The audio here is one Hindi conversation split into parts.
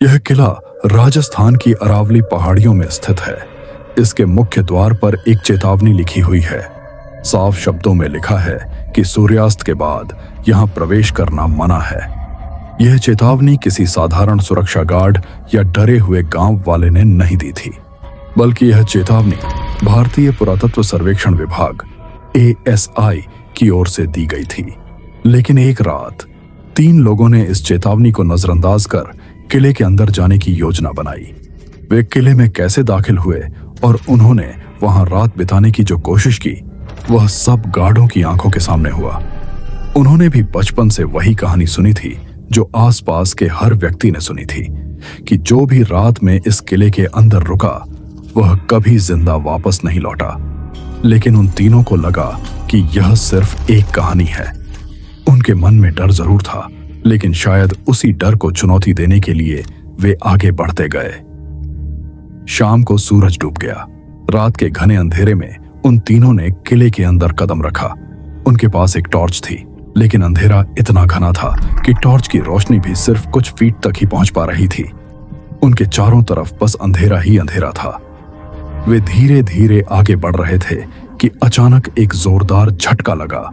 यह किला राजस्थान की अरावली पहाड़ियों में स्थित है। इसके मुख्य द्वार पर एक चेतावनी लिखी हुई है। साफ शब्दों में लिखा है कि सूर्यास्त के बाद यहां प्रवेश करना मना है। यह चेतावनी किसी साधारण सुरक्षा गार्ड या डरे हुए गांव वाले ने नहीं दी थी, बल्कि यह चेतावनी भारतीय पुरातत्व सर्वेक्षण विभाग ASI की ओर से दी गई थी। लेकिन एक रात 3 लोगों ने इस चेतावनी को नजरअंदाज कर किले के अंदर जाने की योजना बनाई। वे किले में कैसे दाखिल हुए और उन्होंने वहां रात बिताने की जो कोशिश की, वह सब गार्डों की आंखों के सामने हुआ। उन्होंने भी बचपन से वही कहानी सुनी थी जो आसपास के हर व्यक्ति ने सुनी थी, कि जो भी रात में इस किले के अंदर रुका वह कभी जिंदा वापस नहीं लौटा। लेकिन उन तीनों को लगा कि यह सिर्फ एक कहानी है। उनके मन में डर जरूर था, लेकिन शायद उसी डर को चुनौती देने के लिए वे आगे बढ़ते गए। शाम को सूरज डूब गया। रात के घने अंधेरे में उन तीनों ने किले के अंदर कदम रखा। उनके पास एक टॉर्च थी, लेकिन अंधेरा इतना घना था कि टॉर्च की रोशनी भी सिर्फ कुछ फीट तक ही पहुंच पा रही थी। उनके चारों तरफ बस अंधेरा ही अंधेरा था। वे धीरे धीरे आगे बढ़ रहे थे कि अचानक एक जोरदार झटका लगा।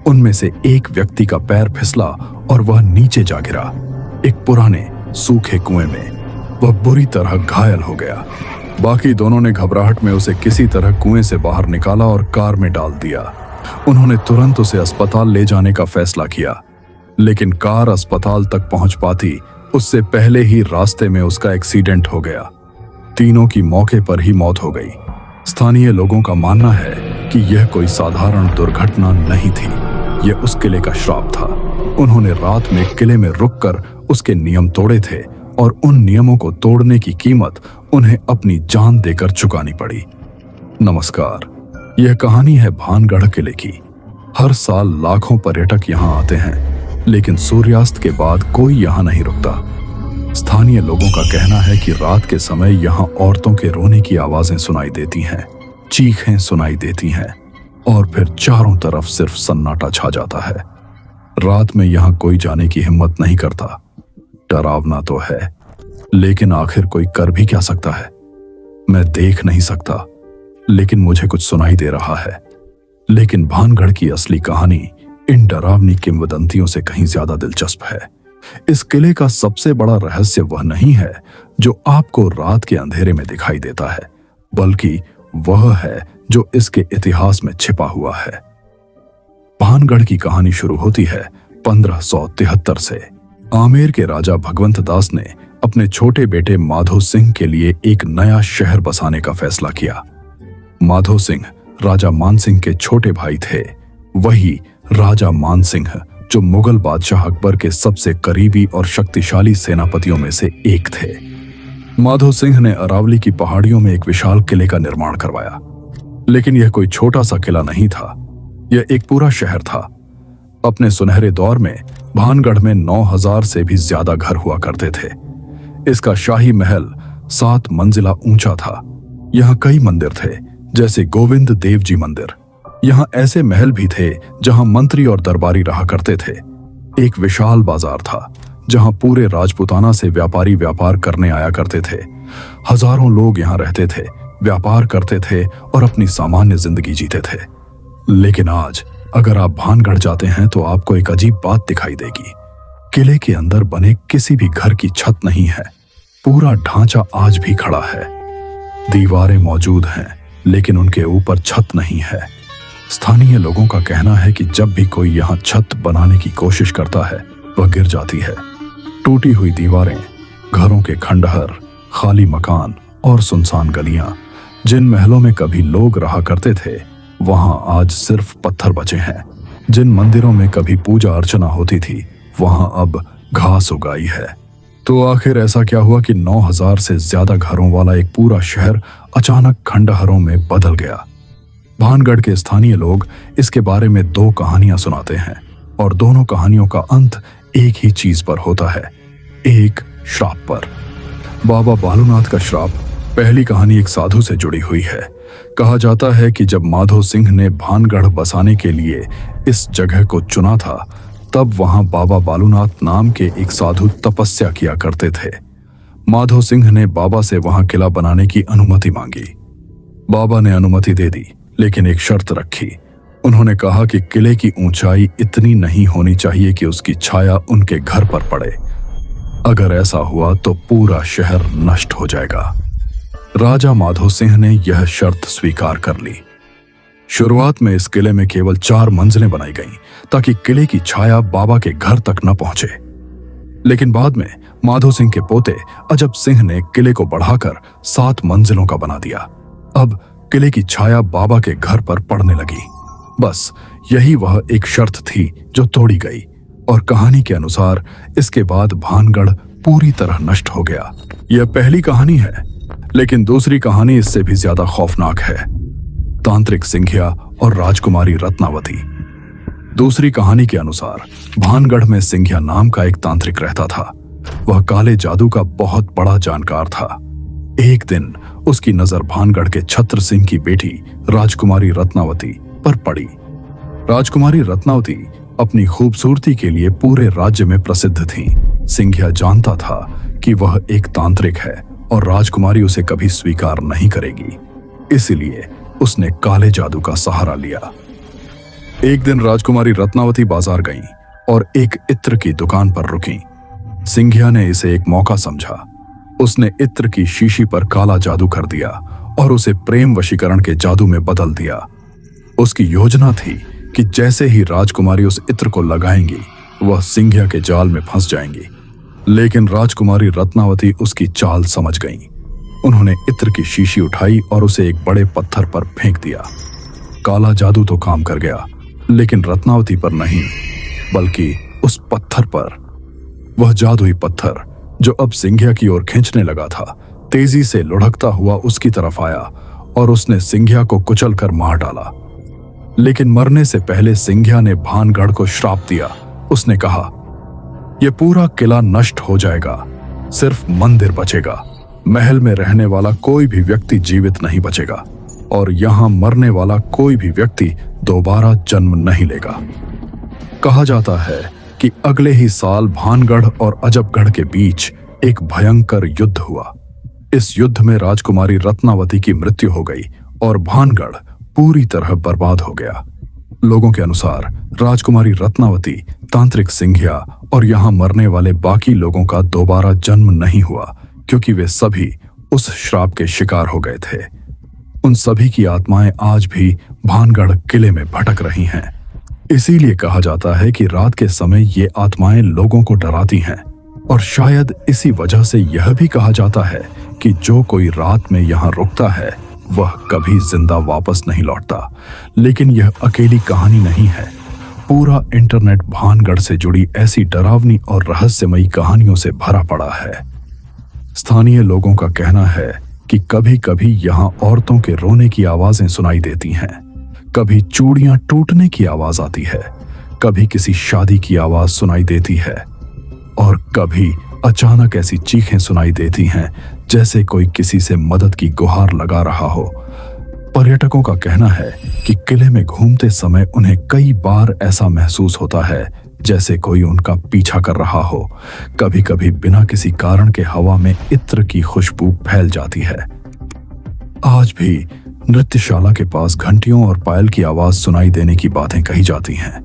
उनमें से एक व्यक्ति का पैर फिसला और वह नीचे जा गिरा, एक पुराने सूखे कुएं में। वह बुरी तरह घायल हो गया। बाकी दोनों ने घबराहट में उसे किसी तरह कुएं से बाहर निकाला और कार में डाल दिया। उन्होंने तुरंत उसे अस्पताल ले जाने का फैसला किया, लेकिन कार अस्पताल तक पहुंच पाती उससे पहले ही रास्ते में उसका एक्सीडेंट हो गया। तीनों की मौके पर ही मौत हो गई। स्थानीय लोगों का मानना है कि यह कोई साधारण दुर्घटना नहीं थी, यह उस किले का श्राप था। उन्होंने रात में किले में रुककर उसके नियम तोड़े थे और उन नियमों को तोड़ने की कीमत उन्हें अपनी जान देकर चुकानी पड़ी। नमस्कार, यह कहानी है भानगढ़ किले की। हर साल लाखों पर्यटक यहाँ आते हैं, लेकिन सूर्यास्त के बाद कोई यहाँ नहीं रुकता। स्थानीय लोगों का कहना है कि रात के समय यहाँ औरतों के रोने की आवाजें सुनाई देती हैं, चीखें सुनाई देती हैं और फिर चारों तरफ सिर्फ सन्नाटा छा जाता है। रात में यहाँ कोई जाने की हिम्मत नहीं करता। डरावना तो है, लेकिन आखिर कोई कर भी क्या सकता है। मैं देख नहीं सकता, लेकिन मुझे कुछ सुनाई दे रहा है। लेकिन भानगढ़ की असली कहानी इन डरावनी किंवदंतियों से कहीं ज्यादा दिलचस्प है। इस किले का सबसे बड़ा रहस्य वह नहीं है जो आपको रात के अंधेरे में दिखाई देता है, बल्कि वह है जो इसके इतिहास में छिपा हुआ है। भानगढ़ की कहानी शुरू होती है 1573 से। आमेर के राजा भगवंत दास ने अपने छोटे बेटे माधो सिंह के लिए एक नया शहर बसाने का फैसला किया। माधो सिंह राजा मानसिंह के छोटे भाई थे, वही राजा मानसिंह जो मुगल बादशाह अकबर के सबसे करीबी और शक्तिशाली सेनापतियों में से एक थे। माधो सिंह ने अरावली की पहाड़ियों में एक विशाल किले का निर्माण करवाया, लेकिन यह कोई छोटा सा किला नहीं था, यह एक पूरा शहर था। अपने सुनहरे दौर में भानगढ़ में 9000 से भी ज्यादा घर हुआ करते थे। इसका शाही महल 7 मंजिला ऊंचा था। यहाँ कई मंदिर थे, जैसे गोविंद देव जी मंदिर। यहाँ ऐसे महल भी थे जहाँ मंत्री और दरबारी रहा करते थे। एक विशाल बाजार था जहाँ पूरे राजपुताना से व्यापारी व्यापार करने आया करते थे। हजारों लोग यहाँ रहते थे, व्यापार करते थे और अपनी सामान्य जिंदगी जीते थे। लेकिन आज अगर आप भानगढ़ जाते हैं तो आपको एक अजीब बात दिखाई देगी। किले के अंदर बने किसी भी घर की छत नहीं है। पूरा ढांचा आज भी खड़ा है। दीवारें मौजूद हैं, लेकिन उनके ऊपर छत नहीं है। स्थानीय लोगों का कहना है कि जब भी कोई यहाँ छत बनाने की कोशिश करता है, वह गिर जाती है। टूटी हुई दीवारें, घरों के खंडहर, खाली मकान और सुनसान गलियां। जिन महलों में कभी लोग रहा करते थे, वहां आज सिर्फ पत्थर बचे हैं। जिन मंदिरों में कभी पूजा अर्चना होती थी, वहां अब घास उगाई है। तो आखिर ऐसा क्या हुआ कि 9000 से ज्यादा घरों वाला एक पूरा शहर अचानक खंडहरों में बदल गया? भानगढ़ के स्थानीय लोग इसके बारे में 2 कहानियां सुनाते हैं, और दोनों कहानियों का अंत एक ही चीज पर होता है, एक श्राप पर। बाबा बालूनाथ का श्राप। पहली कहानी एक साधु से जुड़ी हुई है। कहा जाता है कि जब माधो सिंह ने भानगढ़ बसाने के लिए इस जगह को चुना था, तब वहां बाबा बालूनाथ नाम के एक साधु तपस्या किया करते थे। माधो सिंह ने बाबा से वहां किला बनाने की अनुमति मांगी। बाबा ने अनुमति दे दी, लेकिन एक शर्त रखी। उन्होंने कहा कि किले की ऊंचाई इतनी नहीं होनी चाहिए कि उसकी छाया उनके घर पर पड़े। अगर ऐसा हुआ तो पूरा शहर नष्ट हो जाएगा। राजा माधो सिंह ने यह शर्त स्वीकार कर ली। शुरुआत में इस किले में केवल 4 मंजिलें बनाई गईं, ताकि किले की छाया बाबा के घर तक न पहुंचे। लेकिन बाद में माधो सिंह के पोते अजब सिंह ने किले को बढ़ाकर 7 मंजिलों का बना दिया। अब किले की छाया बाबा के घर पर पड़ने लगी। बस यही वह एक शर्त थी जो तोड़ी गई, और कहानी के अनुसार इसके बाद भानगढ़ पूरी तरह नष्ट हो गया। यह पहली कहानी है, लेकिन दूसरी कहानी इससे भी ज्यादा खौफनाक है। तांत्रिक सिंघिया और राजकुमारी रत्नावती। दूसरी कहानी के अनुसार भानगढ़ में सिंघिया नाम का एक तांत्रिक रहता था। वह काले जादू का बहुत बड़ा जानकार था। एक दिन उसकी नजर भानगढ़ के छत्र सिंह की बेटी राजकुमारी रत्नावती पर पड़ी। राजकुमारी रत्नावती अपनी खूबसूरती के लिए पूरे राज्य में प्रसिद्ध थी। सिंघिया जानता था कि वह एक तांत्रिक है और राजकुमारी उसे कभी स्वीकार नहीं करेगी, इसलिए उसने काले जादू का सहारा लिया। एक दिन राजकुमारी रत्नावती बाजार गईं और एक इत्र की दुकान पर रुकी। सिंघिया ने इसे एक मौका समझा। उसने इत्र की शीशी पर काला जादू कर दिया और उसे प्रेम वशीकरण के जादू में बदल दिया। उसकी योजना थी कि जैसे ही राजकुमारी उस इत्र को लगाएंगी, वह सिंघिया के जाल में फंस जाएंगी। लेकिन राजकुमारी रत्नावती उसकी चाल समझ गईं। उन्होंने इत्र की शीशी उठाई और उसे एक बड़े पत्थर पर फेंक दिया। काला जादू तो काम कर गया, लेकिन रत्नावती पर नहीं, बल्कि उस पत्थर पर। वह जादुई पत्थर, जो अब सिंघिया की ओर खींचने लगा था, तेजी से लुढ़कता हुआ उसकी तरफ आया और उसने सिंघिया को कुचल कर मार डाला। लेकिन मरने से पहले सिंघिया ने भानगढ़ को श्राप दिया। उसने कहा, यह पूरा किला नष्ट हो जाएगा, सिर्फ मंदिर बचेगा। महल में रहने वाला कोई भी व्यक्ति जीवित नहीं बचेगा और यहां मरने वाला कोई भी व्यक्ति दोबारा जन्म नहीं लेगा। कहा जाता है कि अगले ही साल भानगढ़ और अजबगढ़ के बीच एक भयंकर युद्ध हुआ। इस युद्ध में राजकुमारी रत्नावती की मृत्यु हो गई और भानगढ़ पूरी तरह बर्बाद हो गया। लोगों के अनुसार राजकुमारी रत्नावती, तांत्रिक सिंघिया और यहां मरने वाले बाकी लोगों का दोबारा जन्म नहीं हुआ, क्योंकि वे सभी उस श्राप के शिकार हो गए थे। उन सभी की आत्माएं आज भी भानगढ़ किले में भटक रही हैं। इसीलिए कहा जाता है कि रात के समय ये आत्माएं लोगों को डराती हैं, और शायद इसी वजह से यह भी कहा जाता है कि जो कोई रात में यहाँ रुकता है वह कभी जिंदा वापस नहीं लौटता। लेकिन यह अकेली कहानी नहीं है। पूरा इंटरनेट भानगढ़ से जुड़ी ऐसी डरावनी और रहस्यमयी कहानियों से भरा पड़ा है। स्थानीय लोगों का कहना है कि कभी कभी यहाँ औरतों के रोने की आवाजें सुनाई देती हैं, कभी चूड़ियां टूटने की आवाज आती है, कभी किसी शादी की आवाज सुनाई देती है, और कभी अचानक ऐसी चीखें सुनाई देती हैं जैसे कोई किसी से मदद की गुहार लगा रहा हो। पर्यटकों का कहना है कि किले में घूमते समय उन्हें कई बार ऐसा महसूस होता है जैसे कोई उनका पीछा कर रहा हो। कभी कभी बिना किसी कारण के हवा में इत्र की खुशबू फैल जाती है। आज भी नृत्यशाला के पास घंटियों और पायल की आवाज सुनाई देने की बातें कही जाती हैं,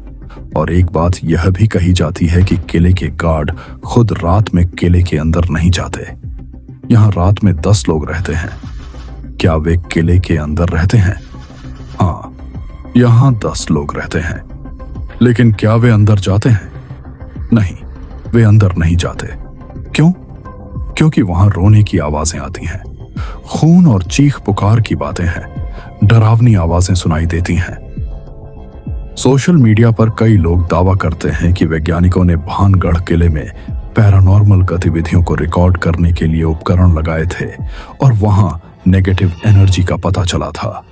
और एक बात यह भी कही जाती है कि किले के गार्ड खुद रात में किले के अंदर नहीं जाते। यहाँ रात में 10 लोग रहते हैं। क्या वे किले के अंदर रहते हैं? हाँ, यहाँ 10 लोग रहते हैं। लेकिन क्या वे अंदर जाते हैं? नहीं, वे अंदर नहीं जाते। क्यों? क्योंकि वहां रोने की आवाजें आती हैं, खून और चीख पुकार की बातें हैं, डरावनी आवाजें सुनाई देती हैं। सोशल मीडिया पर कई लोग दावा करते हैं कि वैज्ञानिकों ने भानगढ़ किले में पैरानॉर्मल गतिविधियों को रिकॉर्ड करने के लिए उपकरण लगाए थे और वहां नेगेटिव एनर्जी का पता चला था।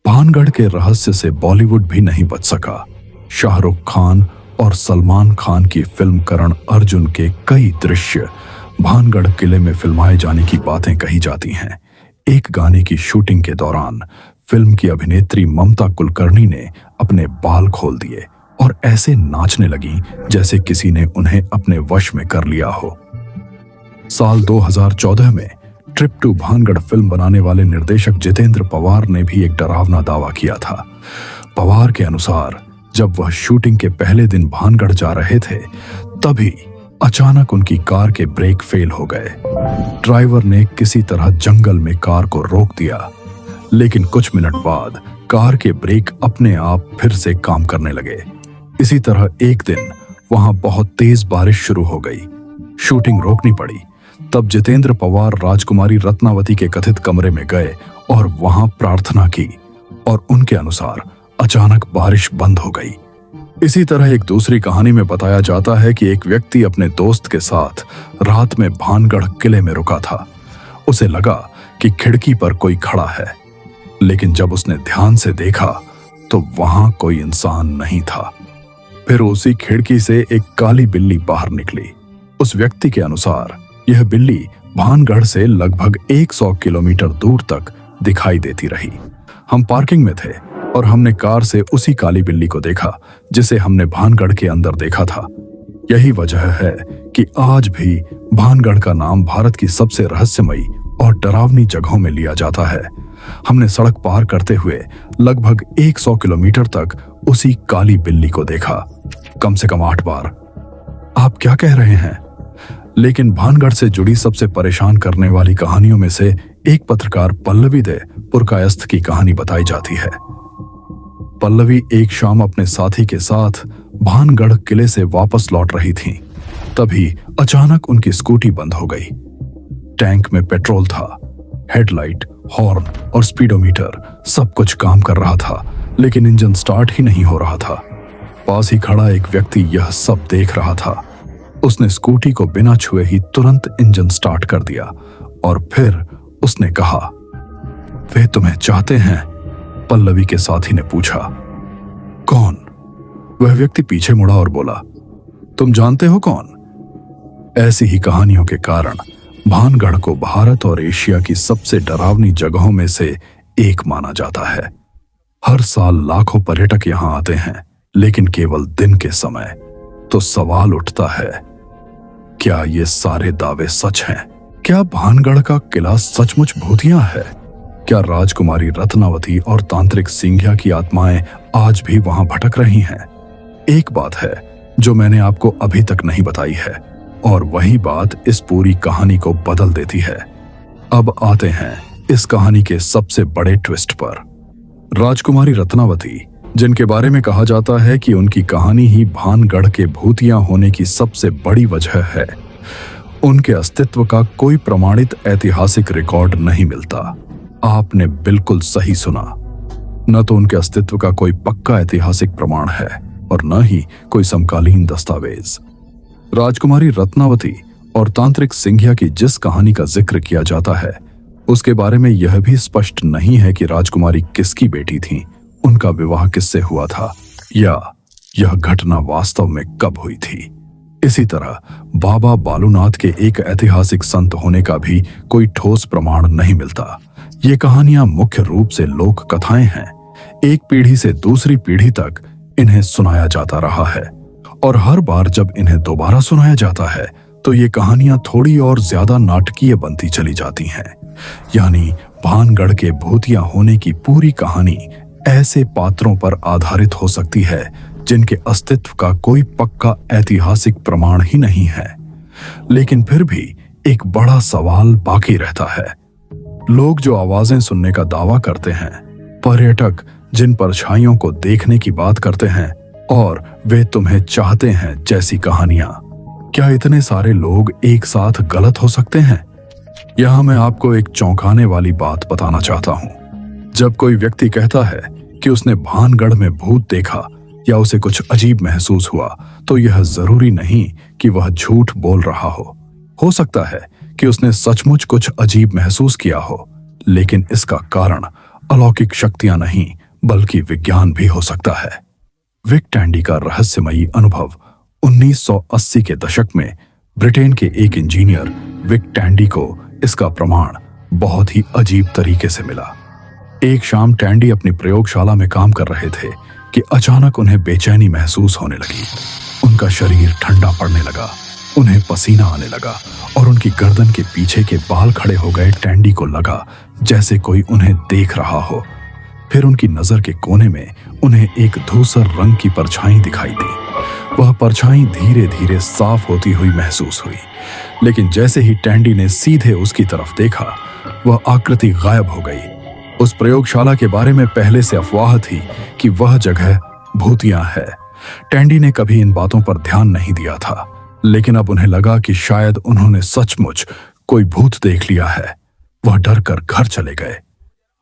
भानगढ़ के रहस्य से बॉलीवुड भी नहीं बच सका। शाहरुख खान और सलमान खान की फिल्म करण अर्जुन के कई दृश्य भानगढ़ किले में फिल्माए जाने की बातें कही जाती हैं। एक गाने की शूटिंग के दौरान फिल्म की अभिनेत्री ममता कुलकर्णी ने अपने बाल खोल दिए और ऐसे नाचने लगी जैसे किसी ने उन्हें अपने वश में कर लिया हो। साल 2014 में ट्रिप टू भानगढ़ फिल्म बनाने वाले निर्देशक जितेंद्र पवार ने भी एक डरावना दावा किया था। पवार के अनुसार जब वह शूटिंग के पहले दिन भानगढ़ जा रहे थे, तभी अचानक उनकी कार के ब्रेक फेल हो गए। ड्राइवर ने किसी तरह जंगल में कार को रोक दिया, लेकिन कुछ मिनट बाद कार के ब्रेक अपने आप फिर से काम करने लगे। इसी तरह एक दिन वहां बहुत तेज बारिश शुरू हो गई। शूटिंग रोकनी पड़ी। तब जितेंद्र पवार राजकुमारी रत्नावती के कथित कमरे में गए और वहां प्रार्थना की, और उनके अनुसार अचानक बारिश बंद हो गई। इसी तरह एक दूसरी कहानी में बताया जाता है कि एक व्यक्ति अपने दोस्त के साथ रात में भानगढ़ किले में रुका था। उसे लगा कि खिड़की पर कोई खड़ा है, लेकिन जब उसने ध्यान से देखा तो वहां कोई इंसान नहीं था। फिर उसी खिड़की से एक काली बिल्ली बाहर निकली। उस व्यक्ति के अनुसार यह बिल्ली भानगढ़ से लगभग 100 किलोमीटर दूर तक दिखाई देती रही। हम पार्किंग में थे और हमने कार से उसी काली बिल्ली को देखा जिसे हमने भानगढ़ के अंदर देखा था। यही वजह है कि आज भी भानगढ़ का नाम भारत की सबसे रहस्यमयी और डरावनी जगहों में लिया जाता है। हमने सड़क पार करते हुए लगभग 100 किलोमीटर तक उसी काली बिल्ली को देखा, कम से कम 8 बार। आप क्या कह रहे हैं? लेकिन भानगढ़ से जुड़ी सबसे परेशान करने वाली कहानियों में से एक पत्रकार पल्लवी दे पुरकायस्थ की कहानी बताई जाती है। पल्लवी एक शाम अपने साथी के साथ भानगढ़ किले से वापस लौट रही थी। तभी अचानक उनकी स्कूटी बंद हो गई। टैंक में पेट्रोल था, हेडलाइट, हॉर्न और स्पीडोमीटर सब कुछ काम कर रहा था, लेकिन इंजन स्टार्ट ही नहीं हो रहा था। पास ही खड़ा एक व्यक्ति यह सब देख रहा था। उसने स्कूटी को बिना छुए ही तुरंत इंजन स्टार्ट कर दिया और फिर उसने कहा, वे तुम्हें चाहते हैं? पल्लवी के साथी ने पूछा। कौन? वह व्यक्ति पीछे मुड़ा और बोला, तुम जानते हो कौन? ऐसी ही कहानियों के कारण भानगढ़ को भारत और एशिया की सबसे डरावनी जगहों में से एक माना जाता है। हर साल लाखों पर्यटक यहां आते हैं, लेकिन केवल दिन के समय। तो सवाल उठता है, क्या ये सारे दावे सच हैं? क्या भानगढ़ का किला सचमुच भूतिया है? क्या राजकुमारी रत्नावती और तांत्रिक सिंघिया की आत्माएं आज भी वहां भटक रही हैं? एक बात है जो मैंने आपको अभी तक नहीं बताई है, और वही बात इस पूरी कहानी को बदल देती है। अब आते हैं इस कहानी के सबसे बड़े ट्विस्ट पर। राजकुमारी रत्नावती, जिनके बारे में कहा जाता है कि उनकी कहानी ही भानगढ़ के भूतिया होने की सबसे बड़ी वजह है, उनके अस्तित्व का कोई प्रमाणित ऐतिहासिक रिकॉर्ड नहीं मिलता। आपने बिल्कुल सही सुना। न तो उनके अस्तित्व का कोई पक्का ऐतिहासिक प्रमाण है और न ही कोई समकालीन दस्तावेज। राजकुमारी रत्नावती और तांत्रिक सिंघिया की जिस कहानी का जिक्र किया जाता है, उसके बारे में यह भी स्पष्ट नहीं है कि राजकुमारी किसकी बेटी थी, उनका विवाह किससे हुआ था, या यह घटना वास्तव में कब हुई थी। इसी तरह बाबा बालूनाथ के एक ऐतिहासिक संत होने का भी कोई ठोस प्रमाण नहीं मिलता। ये कहानियां मुख्य रूप से लोक कथाएं हैं। एक पीढ़ी से दूसरी पीढ़ी तक इन्हें सुनाया जाता रहा है, और हर बार जब इन्हें दोबारा सुनाया जाता है तो ये कहानियां थोड़ी और ज्यादा नाटकीय बनती चली जाती हैं। यानी भानगढ़ के भूतिया होने की पूरी कहानी ऐसे पात्रों पर आधारित हो सकती है जिनके अस्तित्व का कोई पक्का ऐतिहासिक प्रमाण ही नहीं है। लेकिन फिर भी एक बड़ा सवाल बाकी रहता है। लोग जो आवाजें सुनने का दावा करते हैं, पर्यटक जिन परछाइयों को देखने की बात करते हैं, और वे तुम्हें चाहते हैं जैसी कहानियां, क्या इतने सारे लोग एक साथ गलत हो सकते हैं? यहां मैं आपको एक चौंकाने वाली बात बताना चाहता हूं। जब कोई व्यक्ति कहता है कि उसने भानगढ़ में भूत देखा या उसे कुछ अजीब महसूस हुआ, तो यह जरूरी नहीं कि वह झूठ बोल रहा हो। हो सकता है कि उसने सचमुच कुछ अजीब महसूस किया हो, लेकिन इसका कारण अलौकिक शक्तियां नहीं बल्कि विज्ञान भी हो सकता है। विक टैंडी का रहस्यमयी अनुभव 1980 के दशक में ब्रिटेन के एक इंजीनियर विक टैंडी को इसका प्रमाण बहुत ही अजीब तरीके से मिला। एक शाम टैंडी अपनी प्रयोगशाला में काम कर रहे थे कि अचानक उन्हें बेचैनी महसूस होने लगी। उनका शरीर ठंडा पड़ने लगा, उन्हें पसीना आने लगा और उनकी गर्दन के पीछे के बाल खड़े हो गए। टैंडी को लगा जैसे कोई उन्हें देख रहा हो। फिर उनकी नजर के कोने में उन्हें एक धूसर रंग की परछाई दिखाई दी। वह परछाई धीरे धीरे साफ होती हुई महसूस हुई, लेकिन जैसे ही टैंडी ने सीधे उसकी तरफ देखा, वह आकृति गायब हो गई। उस प्रयोगशाला के बारे में पहले से अफवाह थी कि वह जगह भूतिया है। टैंडी ने कभी इन बातों पर ध्यान नहीं दिया था, लेकिन अब उन्हें लगा कि शायद उन्होंने सचमुच कोई भूत देख लिया है। वह डर कर घर चले गए।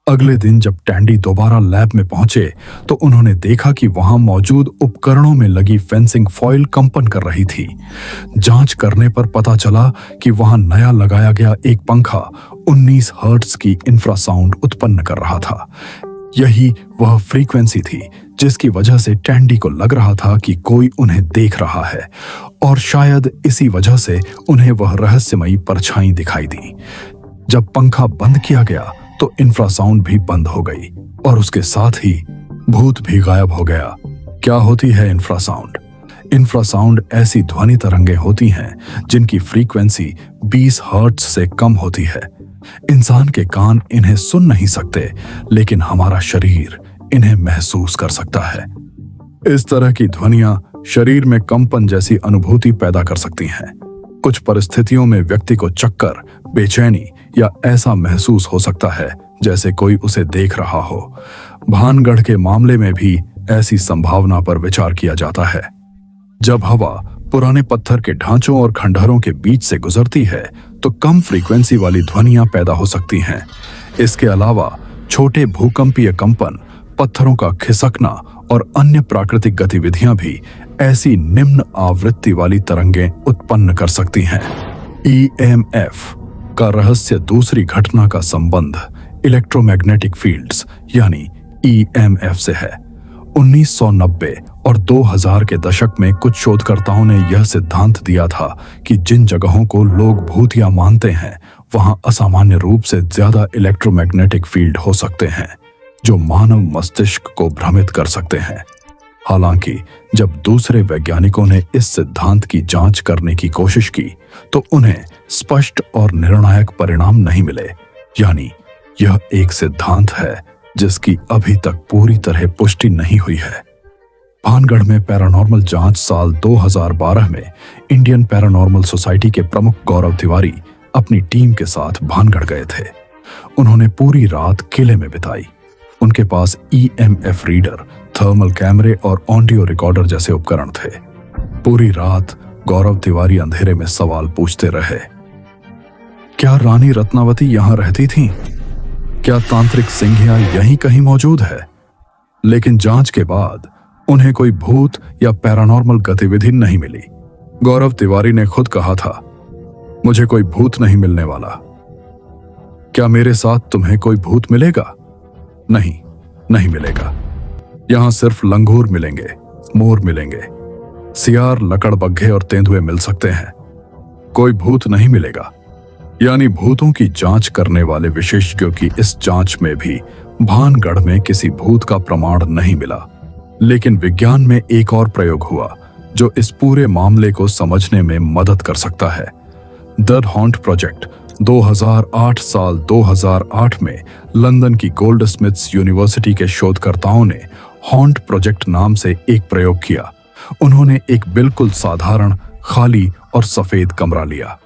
अगले दिन जब टैंडी दोबारा लैब में पहुंचे तो उन्होंने देखा कि वहां मौजूद उपकरणों में लगी फेंसिंग फॉइल कंपन कर रही थी। जांच करने पर पता चला कि वहां नया लगाया गया एक पंखा 19 हर्ट्ज की इंफ्रासाउंड उत्पन्न कर रहा था। यही वह फ्रीक्वेंसी थी जिसकी वजह से टैंडी को लग रहा था कि कोई उन्हें देख रहा है, और शायद इसी वजह से उन्हें वह रहस्यमयी परछाई दिखाई दी। जब पंखा बंद किया गया तो इंफ्रासाउंड भी बंद हो गई और उसके साथ ही भूत भी गायब हो गया। क्या होती है इंफ्रासाउंड? इंफ्रासाउंड ऐसी ध्वनि तरंगें होती हैं जिनकी फ्रीक्वेंसी 20 हर्ट्ज से कम होती है। इंसान के कान इन्हें सुन नहीं सकते, लेकिन हमारा शरीर इन्हें महसूस कर सकता है। इस तरह की ध्वनियां शरीर में कंपन जैसी अनुभूति पैदा कर सकती हैं। कुछ परिस्थितियों में व्यक्ति को चक्कर, बेचैनी या ऐसा महसूस हो सकता है जैसे कोई उसे देख रहा हो। भानगढ़ के मामले में भी ऐसी संभावना पर विचार किया जाता है। जब हवा पुराने पत्थर के ढांचों और खंडहरों के बीच से गुजरती है तो कम फ्रीक्वेंसी वाली ध्वनियां पैदा हो सकती हैं। इसके अलावा छोटे भूकंपीय कंपन, पत्थरों का खिसकना और अन्य प्राकृतिक गतिविधियां भी ऐसी निम्न आवृत्ति वाली तरंगें उत्पन्न कर सकती हैं। EMF का रहस्य दूसरी घटना का संबंध इलेक्ट्रोमैग्नेटिक फील्ड्स यानी EMF से है। 1990 और 2000 के दशक में कुछ शोधकर्ताओं ने यह सिद्धांत दिया था कि जिन जगहों को लोग भूतिया मानते हैं वहां असामान्य रूप से ज्यादा इलेक्ट्रोमैग्नेटिक फील्ड हो सकते हैं जो मानव मस्तिष्क को भ्रमित कर सकते हैं। हालांकि जब दूसरे वैज्ञानिकों ने इस सिद्धांत की जांच करने की कोशिश की तो उन्हें स्पष्ट और निर्णायक परिणाम नहीं मिले। यानी यह एक सिद्धांत है जिसकी अभी तक पूरी तरह पुष्टि नहीं हुई है। भानगढ़ में पैरानॉर्मल जांच साल 2012 में इंडियन पैरानॉर्मल सोसाइटी के प्रमुख गौरव तिवारी अपनी टीम के साथ भानगढ़ गए थे। उन्होंने पूरी रात किले में बिताई। उनके पास EMF रीडर, थर्मल कैमरे और ऑडियो रिकॉर्डर जैसे उपकरण थे। पूरी रात गौरव तिवारी अंधेरे में सवाल पूछते रहे। क्या रानी रत्नावती यहां रहती थीं? क्या तांत्रिक सिंघिया यहीं कहीं मौजूद है? लेकिन जांच के बाद उन्हें कोई भूत या पैरानॉर्मल गतिविधि नहीं मिली। गौरव तिवारी ने खुद कहा था, मुझे कोई भूत नहीं मिलने वाला। क्या मेरे साथ तुम्हें कोई भूत मिलेगा? नहीं, नहीं मिलेगा। यहां सिर्फ लंगूर मिलेंगे, मोर मिलेंगे, सियार, लकड़बग्घे और तेंदुए मिल सकते हैं। कोई भूत नहीं मिलेगा। यानी भूतों की जांच करने वाले विशेषज्ञों की इस जांच में भी भानगढ़ में किसी भूत का प्रमाण नहीं मिला। लेकिन विज्ञान में एक और प्रयोग हुआ जो इस पूरे मामले को समझने में मदद कर सकता है। द हॉन्ट प्रोजेक्ट 2008 साल 2008 में लंदन की गोल्डस्मिथ्स यूनिवर्सिटी के शोधकर्ताओं ने हॉन्ट प्रोजेक्ट नाम से एक प्रयोग किया। उन्होंने एक बिल्कुल साधारण, खाली और सफेद कमरा लिया।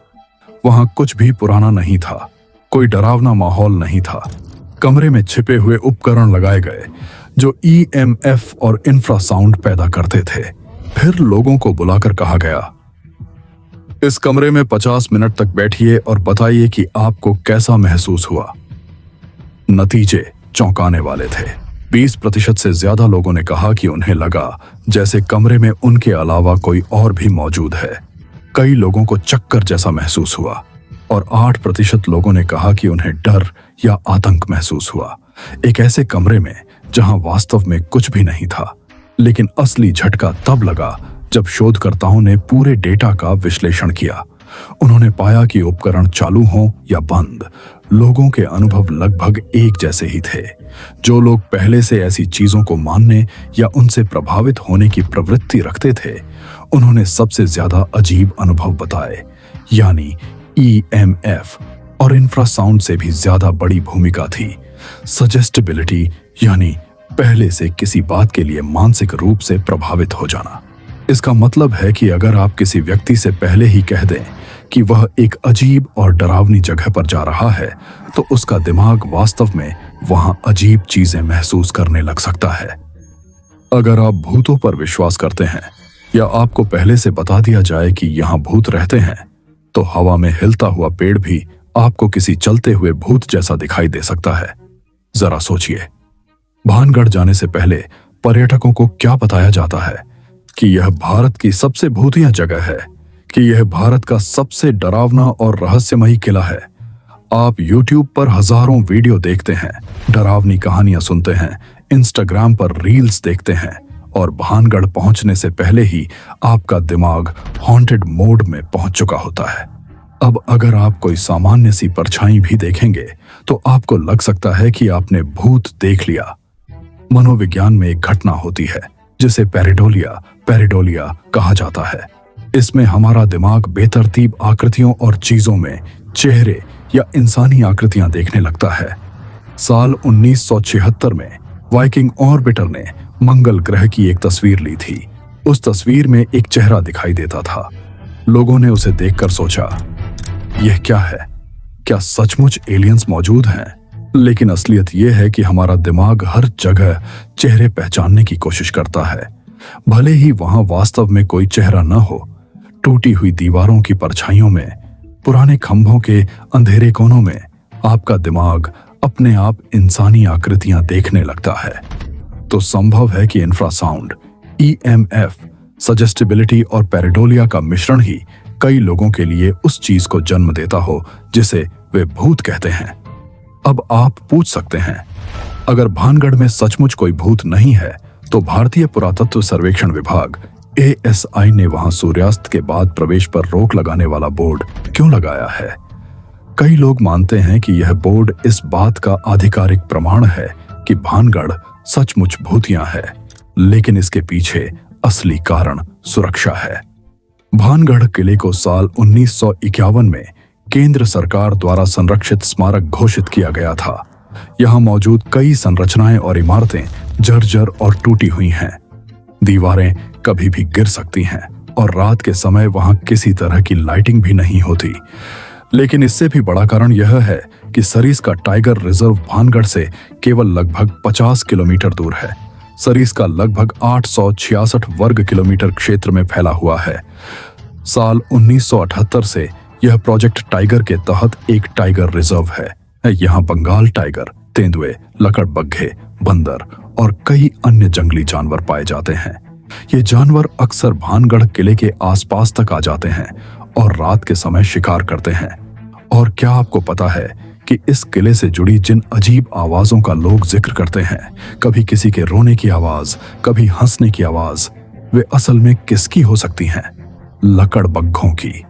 वहां कुछ भी पुराना नहीं था, कोई डरावना माहौल नहीं था। कमरे में छिपे हुए उपकरण लगाए गए जो EMF और इंफ्रासाउंड पैदा करते थे। फिर लोगों को बुलाकर कहा गया, इस कमरे में 50 मिनट तक बैठिए और बताइए कि आपको कैसा महसूस हुआ। नतीजे चौंकाने वाले थे। 20% से ज्यादा लोगों ने कहा कि उन्हें लगा जैसे कमरे में उनके अलावा कोई और भी मौजूद है। कई लोगों को चक्कर जैसा महसूस हुआ और 8% लोगों ने कहा कि उन्हें डर या आतंक महसूस हुआ। एक ऐसे कमरे में जहां वास्तव में कुछ भी नहीं था। लेकिन असली झटका तब लगा जब शोधकर्ताओं ने पूरे डेटा का विश्लेषण किया। उन्होंने पाया कि उपकरण चालू हों या बंद, लोगों के अनुभव लगभग एक जैसे ही थे। जो लोग पहले से ऐसी चीजों को मानने या उनसे प्रभावित होने की प्रवृत्ति रखते थे, उन्होंने सबसे ज्यादा अजीब अनुभव बताए, यानी EMF और इंफ्रासाउंड से भी ज्यादा बड़ी भूमिका थी सजेस्टिबिलिटी, यानी पहले से किसी बात के लिए मानसिक रूप से प्रभावित हो जाना। इसका मतलब है कि अगर आप किसी व्यक्ति से पहले ही कह दें कि वह एक अजीब और डरावनी जगह पर जा रहा है, तो उसका दिमाग वास्तव में वहां अजीब चीजें महसूस करने लग सकता है। अगर आप भूतों पर विश्वास करते हैं या आपको पहले से बता दिया जाए कि यहां भूत रहते हैं, तो हवा में हिलता हुआ पेड़ भी आपको किसी चलते हुए भूत जैसा दिखाई दे सकता है। जरा सोचिए, भानगढ़ जाने से पहले पर्यटकों को क्या बताया जाता है कि यह भारत की सबसे भूतिया जगह है, कि यह भारत का सबसे डरावना और रहस्यमयी किला है। आप YouTube पर हजारों वीडियो देखते हैं, डरावनी कहानियां सुनते हैं, इंस्टाग्राम पर रील्स देखते हैं, और भानगढ़ पहुंचने से पहले ही आपका दिमाग हॉन्टेड मोड में पहुंच चुका होता है। अब अगर आप कोई सामान्य सी परछाई भी देखेंगे तो आपको लग सकता है कि आपने भूत देख लिया। मनोविज्ञान में एक घटना होती है जिसे पेरिडोलिया कहा जाता है। इसमें हमारा दिमाग बेतरतीब आकृतियों और चीजों में चेहरे या इंसानी आकृतियां देखने लगता है। साल 1976 में वाइकिंग ऑर्बिटर ने मंगल ग्रह की एक तस्वीर ली थी। उस तस्वीर में एक चेहरा दिखाई देता था। लोगों ने उसे देखकर सोचा, यह क्या है? क्या सचमुच एलियंस मौजूद हैं? लेकिन असलियत यह है कि हमारा दिमाग हर जगह चेहरे पहचानने की कोशिश करता है, भले ही वहां वास्तव में कोई चेहरा न हो। टूटी हुई दीवारों की परछाइयों में, पुराने खंभों के अंधेरे कोनों में आपका दिमाग अपने आप इंसानी आकृतियां देखने लगता है। तो संभव है कि इंफ्रासाउंड, EMF, सजेस्टिबिलिटी और पेरिडोलिया का मिश्रण ही कई लोगों के लिए उस चीज को जन्म देता हो जिसे वे भूत कहते हैं। अब आप पूछ सकते हैं, अगर भानगढ़ में सचमुच कोई भूत नहीं है, तो भारतीय पुरातत्व सर्वेक्षण विभाग ASI ने वहां सूर्यास्त के बाद प्रवेश पर रोक लगाने वाला बोर्ड क्यों लगाया है? कई लोग मानते हैं कि यह बोर्ड इस बात का आधिकारिक प्रमाण है कि भानगढ़ सचमुच भूतिया है, लेकिन इसके पीछे असली कारण सुरक्षा है। भानगढ़ किले को साल 1951 में केंद्र सरकार द्वारा संरक्षित स्मारक घोषित किया गया था। यहां मौजूद कई संरचनाएं और इमारतें जर्जर और टूटी हुई हैं। दीवारें कभी भी गिर सकती हैं और रात के समय वहां किसी तरह की लाइटिंग भी नहीं होती। लेकिन इससे भी बड़ा कारण यह है कि सरिस्का टाइगर रिजर्व भानगढ़ से केवल लगभग 50 किलोमीटर दूर है। सरिस्का लगभग 866 वर्ग किलोमीटर क्षेत्र में फैला हुआ है। साल 1978 से यह प्रोजेक्ट टाइगर के तहत एक टाइगर रिजर्व है। यहाँ बंगाल टाइगर, तेंदुए, लकड़बग्घे, बंदर और कई अन्य जंगली जानवर पाए जाते हैं। ये जानवर अक्सर भानगढ़ किले के आसपास तक आ जाते हैं और रात के समय शिकार करते हैं। और क्या आपको पता है कि इस किले से जुड़ी जिन अजीब आवाजों का लोग जिक्र करते हैं, कभी किसी के रोने की आवाज, कभी हंसने की आवाज, वे असल में किसकी हो सकती हैं? लकड़बग्घों की।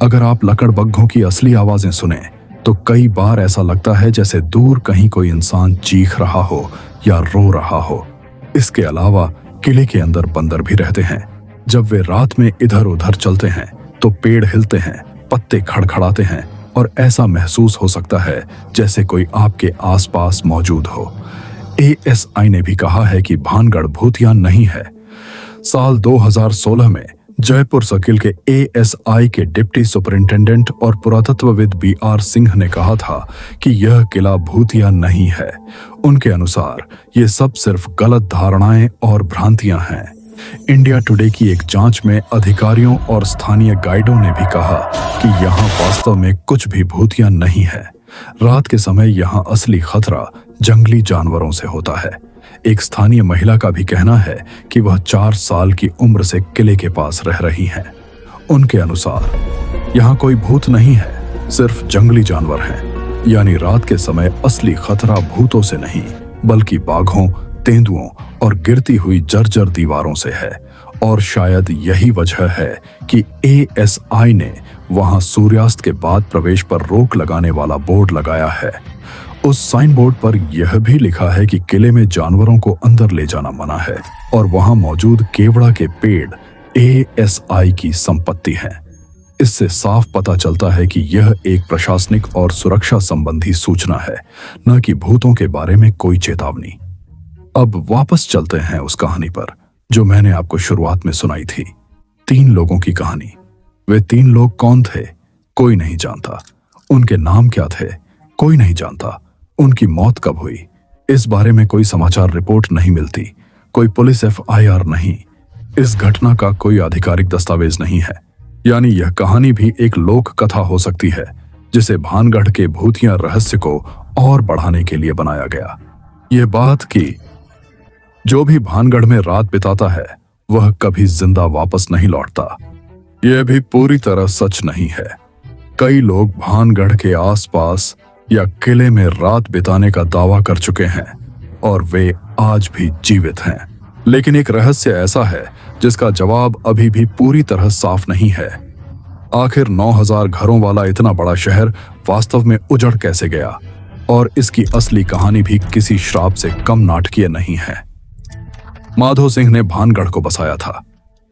अगर आप लकड़बग्घों की असली आवाजें सुने तो कई बार ऐसा लगता है जैसे दूर कहीं कोई इंसान चीख रहा हो या रो रहा हो। इसके अलावा किले के अंदर बंदर भी रहते हैं। जब वे रात में इधर उधर चलते हैं तो पेड़ हिलते हैं, पत्ते खड़खड़ाते हैं और ऐसा महसूस हो सकता है जैसे कोई आपके आसपास मौजूद हो। ASI ने भी कहा है कि भानगढ़ भूतिया नहीं है। साल 2016 में जयपुर सर्किल के ASI के डिप्टी सुपरिंटेंडेंट और पुरातत्वविद BR सिंह ने कहा था कि यह किला भूतिया नहीं है। उनके अनुसार ये सब सिर्फ गलत धारणाएं और भ्रांतियां हैं। इंडिया टुडे की एक जांच में अधिकारियों और स्थानीय गाइडों ने भी कहा कि यहाँ वास्तव में कुछ भी भूतिया नहीं है। रात के समय यहाँ असली खतरा जंगली जानवरों से होता है। एक स्थानीय महिला का भी कहना है कि वह 4 साल की उम्र से किले के पास रह रही हैं। उनके अनुसार यहाँ कोई भूत नहीं है, सिर्फ जंगली जानवर हैं। यानी रात के समय असली खतरा भूतों से नहीं, बल्कि बाघों, तेंदुओं और गिरती हुई जर्जर दीवारों से है। और शायद यही वजह है कि ASI ने वहां सूर्यास्त के बाद प्रवेश पर रोक लगाने वाला बोर्ड लगाया है। उस साइन बोर्ड पर यह भी लिखा है कि किले में जानवरों को अंदर ले जाना मना है और वहां मौजूद केवड़ा के पेड़ ASI की संपत्ति हैं। इससे साफ पता चलता है कि यह एक प्रशासनिक और सुरक्षा संबंधी सूचना है, न कि भूतों के बारे में कोई चेतावनी। अब वापस चलते हैं उस कहानी पर जो मैंने आपको शुरुआत में सुनाई थी। 3 लोगों की कहानी। वे 3 लोग कौन थे? कोई नहीं जानता। उनके नाम क्या थे? कोई नहीं जानता। उनकी मौत कब हुई? इस बारे में कोई समाचार रिपोर्ट नहीं मिलती, कोई पुलिस FIR नहीं। इस घटना का कोई आधिकारिक दस्तावेज नहीं है। यानी यह कहानी भी एक लोक कथा हो सकती है जिसे भानगढ़ के भूतिया रहस्य को और बढ़ाने के लिए बनाया गया। यह बात कि जो भी भानगढ़ में रात बिताता है वह कभी जिंदा वापस नहीं लौटता, यह भी पूरी तरह सच नहीं है। कई लोग भानगढ़ के आसपास या किले में रात बिताने का दावा कर चुके हैं और वे आज भी जीवित हैं। लेकिन एक रहस्य ऐसा है जिसका जवाब अभी भी पूरी तरह साफ नहीं है। आखिर 9000 घरों वाला इतना बड़ा शहर वास्तव में उजड़ कैसे गया? और इसकी असली कहानी भी किसी श्राप से कम नाटकीय नहीं है। माधो सिंह ने भानगढ़ को बसाया था।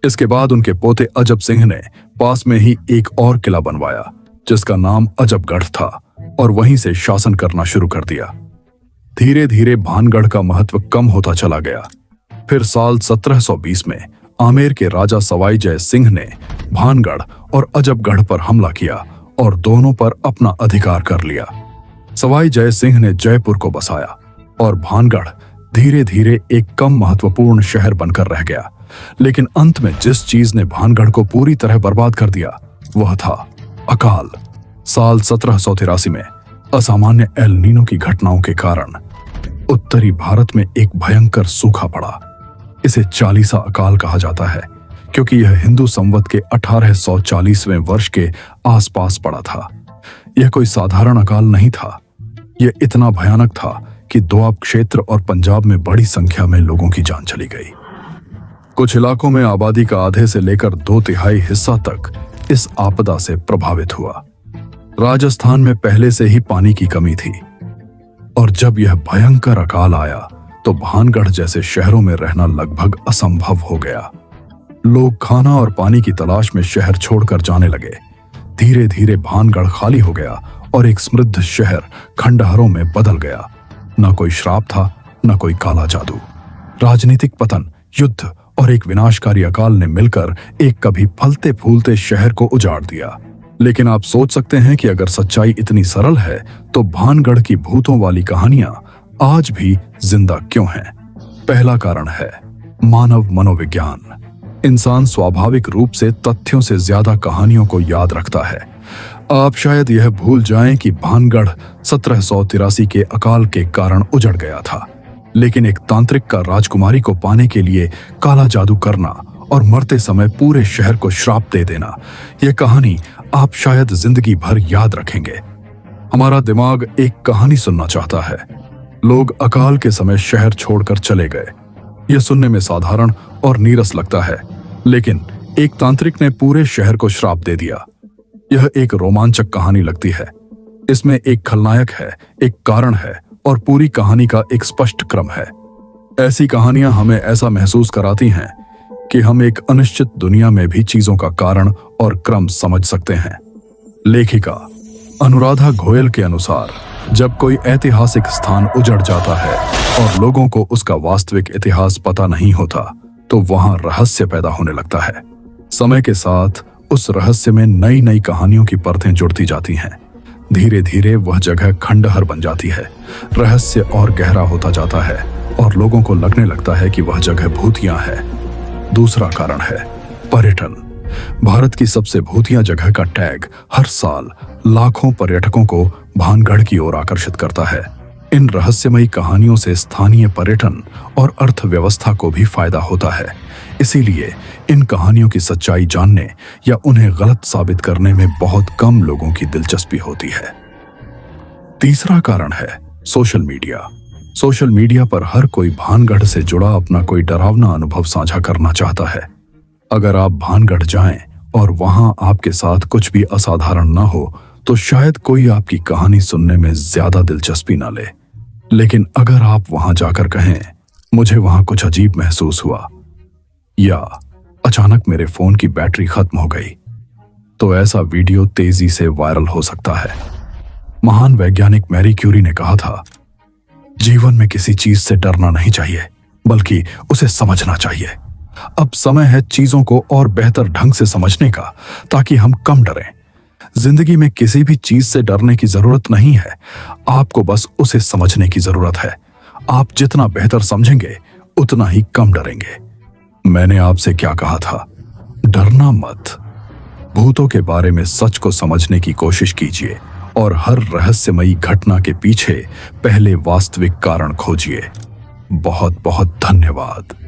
इसके बाद उनके पोते अजब सिंह ने पास में ही एक और किला बनवाया जिसका नाम अजबगढ़ था और वहीं से शासन करना शुरू कर दिया। धीरे धीरे भानगढ़ का महत्व कम होता चला गया। फिर साल 1720 में आमेर के राजा सवाई जय सिंह ने भानगढ़ और अजबगढ़ पर हमला किया और दोनों पर अपना अधिकार कर लिया। सवाई जय सिंह ने जयपुर को बसाया और भानगढ़ धीरे धीरे एक कम महत्वपूर्ण शहर बनकर रह गया। लेकिन अंत में जिस चीज ने भानगढ़ को पूरी तरह बर्बाद कर दिया वह था अकाल। साल 1783 में असामान्य एल नीनो की घटनाओं के कारण उत्तरी भारत में एक भयंकर सूखा पड़ा। इसे चालीसा अकाल कहा जाता है क्योंकि यह हिंदू संवत के 1840वें वर्ष के आसपास पड़ा था। यह कोई साधारण अकाल नहीं था। यह इतना भयानक था कि दोआब क्षेत्र और पंजाब में बड़ी संख्या में लोगों की जान चली गई। कुछ इलाकों में आबादी का आधे से लेकर 2/3 हिस्सा तक इस आपदा से प्रभावित हुआ। राजस्थान में पहले से ही पानी की कमी थी और जब यह भयंकर अकाल आया तो भानगढ़ जैसे शहरों में रहना लगभग असंभव हो गया। लोग खाना और पानी की तलाश में शहर छोड़कर जाने लगे। धीरे धीरे भानगढ़ खाली हो गया और एक समृद्ध शहर खंडहरों में बदल गया। न कोई श्राप था, न कोई काला जादू। राजनीतिक पतन, युद्ध और एक विनाशकारी अकाल ने मिलकर एक कभी फलते फूलते शहर को उजाड़ दिया। लेकिन आप सोच सकते हैं कि अगर सच्चाई इतनी सरल है तो भानगढ़ की भूतों वाली कहानियां आज भी जिंदा क्यों हैं? पहला कारण है मानव मनोविज्ञान। इंसान स्वाभाविक रूप से तथ्यों से ज्यादा कहानियों को याद रखता है। आप शायद यह भूल जाएं कि भानगढ़ 1783 के अकाल के कारण उजड़ गया था, लेकिन एक तांत्रिक का राजकुमारी को पाने के लिए काला जादू करना और मरते समय पूरे शहर को श्राप दे देना, यह कहानी आप शायद जिंदगी भर याद रखेंगे। हमारा दिमाग एक कहानी सुनना चाहता है। लोग अकाल के समय शहर छोड़कर चले गए। यह सुनने में साधारण और नीरस लगता है, लेकिन एक तांत्रिक ने पूरे शहर को श्राप दे दिया। यह एक रोमांचक कहानी लगती है। इसमें एक खलनायक है, एक कारण है और पूरी कहानी का एक स्पष्ट क्रम है। ऐसी कहानियां हमें ऐसा महसूस कराती हैं कि हम एक अनिश्चित दुनिया में भी चीजों का कारण और क्रम समझ सकते हैं। लेखिका अनुराधा गोयल के अनुसार जब कोई ऐतिहासिक स्थान उजड़ जाता है और लोगों को उसका वास्तविक इतिहास पता नहीं होता तो वहां रहस्य पैदा होने लगता है। समय के साथ उस रहस्य में नई नई कहानियों की परतें जुड़ती जाती हैं। धीरे धीरे वह जगह खंडहर बन जाती है। रहस्य और गहरा होता जाता है और लोगों को लगने लगता है कि वह जगह भूतिया है। दूसरा कारण है पर्यटन। भारत की सबसे भूतिया जगह का टैग हर साल लाखों पर्यटकों को भानगढ़ की ओर आकर्षित करता है। इन रहस्यमयी कहानियों से स्थानीय पर्यटन और अर्थव्यवस्था को भी फायदा होता है। इसीलिए इन कहानियों की सच्चाई जानने या उन्हें गलत साबित करने में बहुत कम लोगों की दिलचस्पी होती है। तीसरा कारण है सोशल मीडिया। सोशल मीडिया पर हर कोई भानगढ़ से जुड़ा अपना कोई डरावना अनुभव साझा करना चाहता है। अगर आप भानगढ़ जाएं और वहां आपके साथ कुछ भी असाधारण ना हो तो शायद कोई आपकी कहानी सुनने में ज्यादा दिलचस्पी ना ले। लेकिन अगर आप वहां जाकर कहें मुझे वहां कुछ अजीब महसूस हुआ या अचानक मेरे फोन की बैटरी खत्म हो गई। तो ऐसा वीडियो तेजी से वायरल हो सकता है। महान वैज्ञानिक मैरी क्यूरी ने कहा था, जीवन में किसी चीज से डरना नहीं चाहिए, बल्कि उसे समझना चाहिए। अब समय है चीजों को और बेहतर ढंग से समझने का, ताकि हम कम डरें। जिंदगी में किसी भी चीज से डरने की जरूरत नहीं है, आपको बस उसे समझने की जरूरत है। आप जितना बेहतर समझेंगे, उतना ही कम डरेंगे। मैंने आपसे क्या कहा था? डरना मत। भूतों के बारे में सच को समझने की कोशिश कीजिए और हर रहस्यमयी घटना के पीछे पहले वास्तविक कारण खोजिए। बहुत बहुत धन्यवाद।